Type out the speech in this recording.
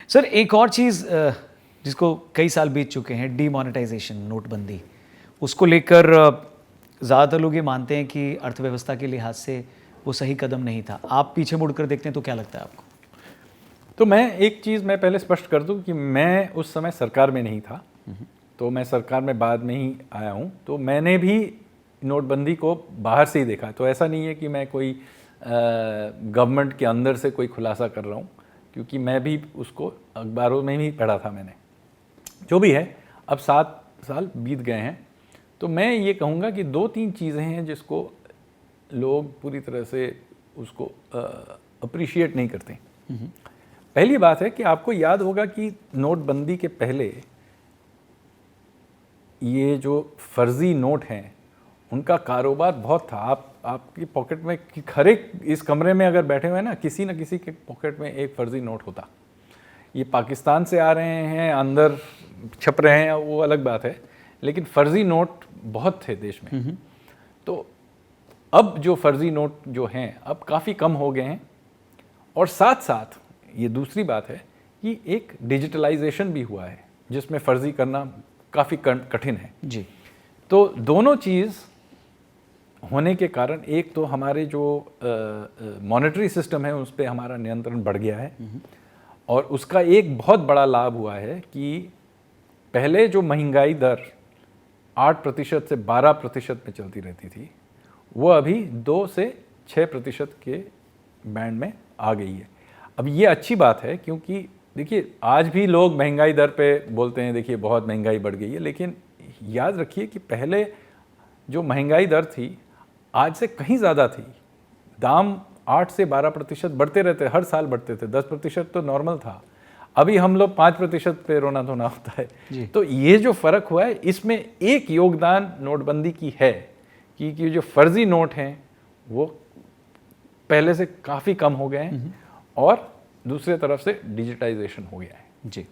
Sir एक और चीज़ जिसको कई साल बीत चुके हैं, डीमोनेटाइजेशन, नोटबंदी, उसको लेकर ज़्यादातर लोग ये मानते हैं कि अर्थव्यवस्था के लिहाज से वो सही कदम नहीं था। आप पीछे मुड़कर देखते हैं तो क्या लगता है आपको? तो मैं एक चीज़ मैं पहले स्पष्ट कर दूं कि मैं उस समय सरकार में नहीं था, तो मैं सरकार में बाद में ही आया हूं, तो मैंने भी नोटबंदी को बाहर से ही देखा। तो ऐसा नहीं है कि मैं कोई गवर्नमेंट के अंदर से कोई खुलासा कर रहा हूं, क्योंकि मैं भी उसको अखबारों में ही पढ़ा था मैंने। जो भी है, अब 7 साल बीत गए हैं, तो मैं ये कहूँगा कि 2-3 चीज़ें हैं जिसको लोग पूरी तरह से उसको अप्रिशिएट नहीं करते। पहली बात है कि आपको याद होगा कि नोटबंदी के पहले ये जो फर्जी नोट हैं उनका कारोबार बहुत था। आपकी पॉकेट में, हर एक इस कमरे में अगर बैठे हुए हैं ना किसी के पॉकेट में एक फर्जी नोट होता। ये पाकिस्तान से आ रहे हैं, अंदर छप रहे हैं, वो अलग बात है, लेकिन फर्जी नोट बहुत थे देश में। तो अब जो फर्जी नोट जो हैं अब काफ़ी कम हो गए हैं, और साथ साथ ये दूसरी बात है कि एक डिजिटलाइजेशन भी हुआ है जिसमें फर्जी करना काफ़ी कठिन है जी। तो दोनों चीज़ होने के कारण एक तो हमारे जो मॉनेटरी सिस्टम है उस पर हमारा नियंत्रण बढ़ गया है, और उसका एक बहुत बड़ा लाभ हुआ है कि पहले जो महंगाई दर 8% से 12% में चलती रहती थी, वो अभी 2 से 6% के बैंड में आ गई है। अब ये अच्छी बात है, क्योंकि देखिए आज भी लोग महंगाई दर पे बोलते हैं देखिए बहुत महंगाई बढ़ गई है, लेकिन याद रखिए कि पहले जो महंगाई दर थी आज से कहीं ज़्यादा थी। दाम 8 से 12% बढ़ते रहते, हर साल बढ़ते थे। 10% तो नॉर्मल था, अभी हम लोग 5% पे रोना धोना होता है। तो ये जो फ़र्क हुआ है, इसमें एक योगदान नोटबंदी की है कि जो फर्जी नोट हैं वो पहले से काफ़ी कम हो गए हैं, और दूसरे तरफ से डिजिटाइजेशन हो गया है। जी।